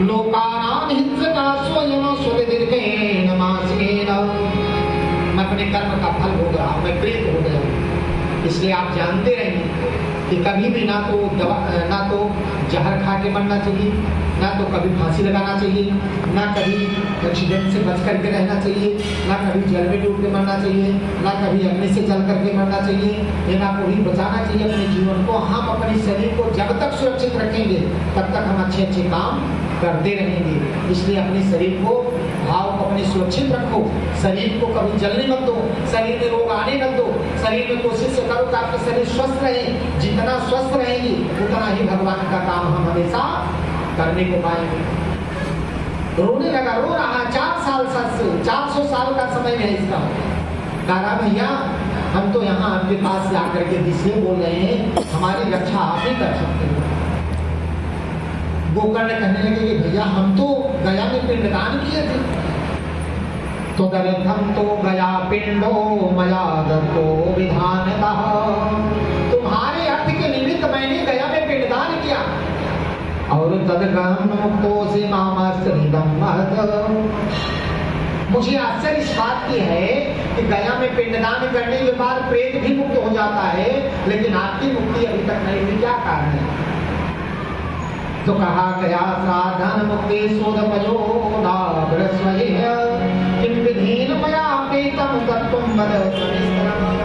लोकानां हिंसका स्वयं स्वविदीर्घेन मासेन। मैं अपने कर्म का फल भोग रहा हूं, मैं प्रेत हो गया हूं। इसलिए आप जानते रहेंगे कि कभी भी ना तो जहर खा के मरना चाहिए, ना तो कभी फांसी लगाना चाहिए, ना कभी एक्सीडेंट से बच करके रहना चाहिए, ना कभी जल में डूब के मरना चाहिए, ना कभी अग्नि से जल करके मरना चाहिए, ये ना कोई बचाना चाहिए अपने जीवन को। हम अपने शरीर को जब तक सुरक्षित रखेंगे तब तक हम अच्छे अच्छे काम करते रहेंगे। इसलिए अपने शरीर को, भाव को अपने सुरक्षित रखो, शरीर को कभी जलने मत दो, शरीर में रोग आने मत दो। शरीर में कोशिश करो कि आपका शरीर स्वस्थ रहे। जितना स्वस्थ रहेगी उतना ही भगवान का काम हम हमेशा करने को पाएंगे। रोने लगा, रो रहा 400 साल का समय है इसका। कहा भैया हम तो यहाँ आपके पास जाकर के इसलिए बोल रहे हैं, हमारी रक्षा आप ही कर सकते हो। गोकर्ण कहने लगे कि भैया हम तो गया में पिंडदान किए थे। तो दरथम तो गया पिंडो मया दत्तो विधानतः। तुम्हारे अर्थ के निमित्त मैंने गया में पिंडदान किया और तदगम मुक्तो से मामास्त्रिदम महत। मुझे आश्चर्य इस बात की है कि गया में पिंडदान करने के बाद प्रेत भी मुक्त हो जाता है, लेकिन आपकी मुक्ति अभी तक नहीं हुई, क्या कारण है? तो कहा गया साधन मुक्ति शोध पयो नाग्रस्वयः किम विधीन मया पेतम तत्वं वद सविस्तरम्।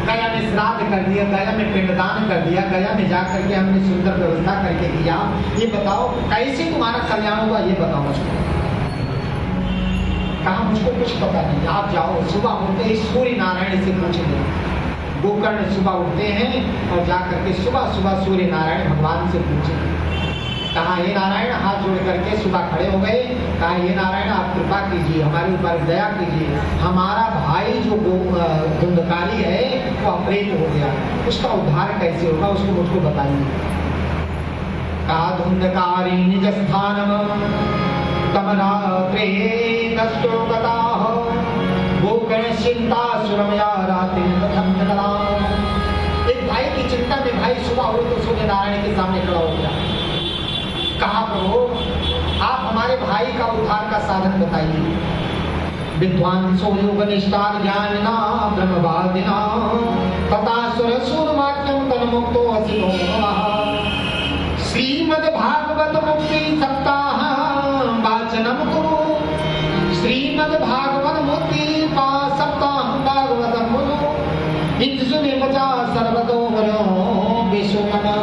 गया में श्राद्ध कर दिया, गया में पिंडदान कर दिया, गया में जाकर के हमने सुंदर व्यवस्था करके किया। ये बताओ कैसे तुम्हारा कल्याण हुआ, ये बताओ मुझको। कहा मुझको कुछ पता नहीं, आप जाओ सुबह उठते ही सूर्य नारायण से पूछेंगे। गोकर्ण सुबह उठते हैं और जाकर के सुबह सुबह सूर्य नारायण भगवान से पूछे। कहा हे नारायण, हाथ जोड़ करके सुबह खड़े हो गए। कहा हे नारायण आप कृपा कीजिए, हमारे ऊपर दया कीजिए, हमारा भाई जो धुंधकारी है वो अप्रेत हो गया, उसका उद्धार कैसे होगा, उसको मुझको बताइए। कहा धुंधकारी निज स्थानम तमरात्रे नष्टो गताः गोकर्ण चिंता सुरमया रात्रि कथम जगला। एक भाई की चिंता में भाई सुबह हो तो सूर्य नारायण के सामने खड़ा हो गया। कहा प्रभु आप हमारे भाई का उद्धार का साधन बताइए। विद्वांसो योग निष्ठार ज्ञानिना ब्रह्मवादिना तथा सुर सूर्यमाख्यम तन्मुक्तो असिनो नमः। श्रीमद् भागवत मुक्ति सप्ताह वाचनम कुरु। श्रीमद् भागवत मुक्ति सप्ताह भागवतम कुरु। इत्सुने बचा सर्वतो वरो विश्वनम।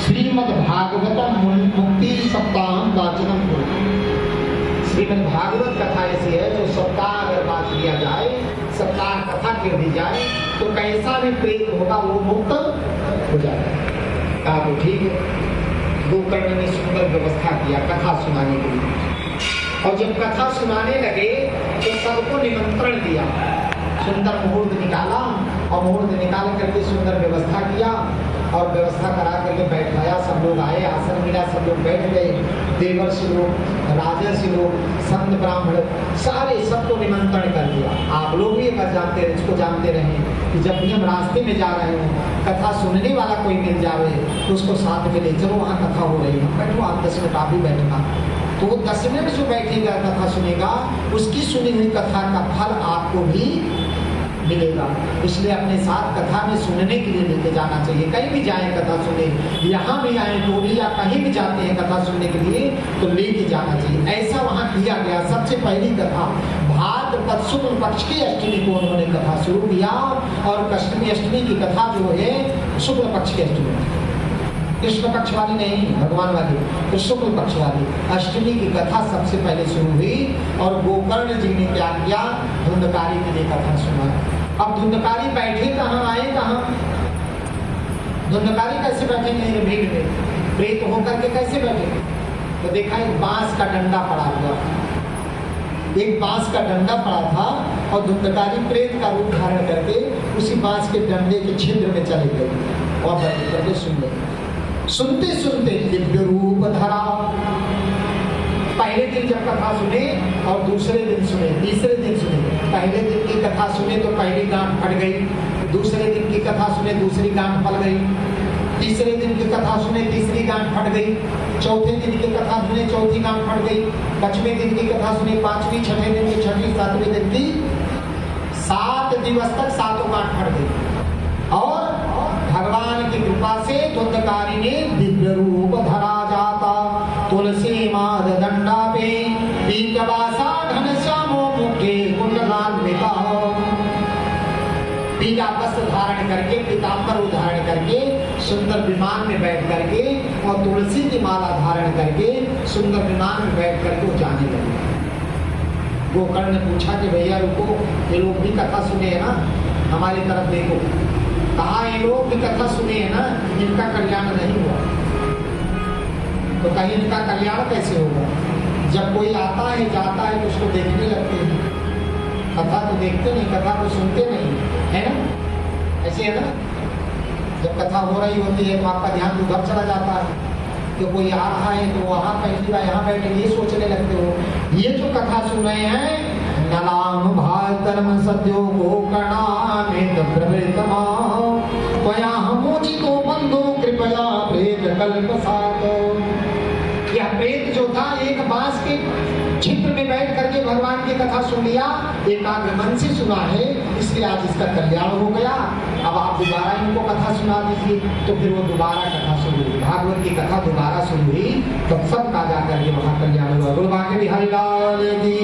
श्रीमद् भागवतम मुक्ति सप्ताह वाचनम कुरु। श्रीमद् भागवत कथा ऐसी है जो सप्ताह अगर बात किया जाए, सप्ताह कथा कर दी जाए तो कैसा भी प्रेत होगा वो मुक्त हो जाएगा। कहा तो ठीक है। गोकर्ण ने सुंदर व्यवस्था किया कथा सुनाने के लिए, और जब कथा सुनाने लगे तो सबको निमंत्रण दिया। सुंदर मुहूर्त निकाला और मुहूर्त निकाल करके सुंदर व्यवस्था किया और व्यवस्था करा करके बैठाया। सब लोग आए, आसन मिला, सब लोग बैठ गए। देवर्षि लोग, राजर्षि लोग, संत ब्राह्मण सारे सबको निमंत्रण कर दिया। आप लोग भी एक जानते रहे, इसको जानते रहे कि जब भी हम रास्ते में जा रहे हो, कथा सुनने वाला कोई मिल जावे तो उसको साथ में ले चलो, वहाँ कथा हो रही है, बैठो आप 10 मिनट आप भी बैठना। तो वो 10 मिनट जो बैठेगा कथा सुनेगा, उसकी सुनी हुई कथा का फल आपको भी मिलेगा। इसलिए अपने साथ कथा में सुनने के लिए लेके जाना चाहिए। कहीं भी जाए कथा सुने, यहाँ भी आए टोली या कहीं भी जाते हैं कथा सुनने के लिए तो लेके जाना चाहिए। ऐसा वहाँ किया गया। सबसे पहली कथा भाद्रपद शुक्ल पक्ष की अष्टमी को उन्होंने कथा शुरू किया, और अष्टमी की कथा जो है शुक्ल पक्ष की अष्टमी, कृष्ण पक्ष वाली नहीं भगवान वाली, तो शुक्ल पक्ष वाली अष्टमी की कथा सबसे पहले शुरू हुई। और गोकर्ण जी ने क्या किया, धुंधकारी के लिए कथा सुना। अब धुंधकारी बैठे कहाँ, आए कहाँ? धुंधकारी कैसे बैठेंगे भीड़ में, प्रेत होकर के कैसे बैठेंगे? तो देखा एक बांस का डंडा पड़ा हुआ, एक बांस का डंडा पड़ा था और धुंधकारी प्रेत का रूप धारण करके उसी बांस के डंडे के छिद्र में चले गए और बैठ करके सुन गए। सुनते सुनते दिव्य रूप धरा। पहले दिन जब कथा सुने और दूसरे दिन सुने, तीसरे दिन सुने। पहले दिन की कथा सुने तो पहली गांठ फट गई, दूसरे दिन की कथा सुने दूसरी गांठ फट गई, तीसरे दिन की कथा सुने, तीसरी गांठ फट गई। चौथे दिन की कथा सुने, चौथी गांठ फट गई। पांचवें दिन की कथा सुने, पांचवी, छठे दिन की छठी, सातवें दिन की 7 दिवस तक सातों गांठ फट गई। और भगवान की कृपा से धुंधकारी ने दिव्य रूप धरा जाता। तुलसी माद दंडा पे पीतवासा घनश्यामो मुखे कुंडलान्विता। पीला वस्त्र धारण करके, पीतांबर धारण करके, सुंदर विमान में बैठ करके और तुलसी की माला धारण करके सुंदर विमान में बैठ करके वो जाने लगे। गोकर्ण ने पूछा कि भैया रुको, ये लोग भी कथा सुने हैं ना, हमारी तरफ देखो। कहा ये लोग भी कथा सुने हैं ना, इनका कल्याण नहीं हुआ। तो कहीं इनका कल्याण कैसे होगा? जब कोई आता है जाता है तो उसको देखने लगते हैं, कथा तो देखते नहीं, कथा को सुनते नहीं, है ना? ऐसे है ना? जब कथा हो रही होती है तो आपका ध्यान उधर चला जाता है कि कोई आ रहा है तो वहां पहली बार यहाँ बैठे ये सोचने लगते हो। ये जो कथा सुन रहे हैं नलाम भातरम सद्यो गोकर्णामेत प्रवृतमा त्वया मोचितो बंधो कृपया प्रेत कल्पसातो। यह प्रेत जो था एक बांस के छिद्र में बैठ करके भगवान की कथा सुन लिया, एकाग्र मन से सुना है, इसलिए आज इसका कल्याण हो गया। अब आप दोबारा इनको कथा सुना दीजिए। तो फिर वो दोबारा कथा सुन हुई, भागवत की कथा दोबारा सुन हुई, तब सब का जाकर के वहां कल्याण हुआ। गुरु बांके बिहारी लाल की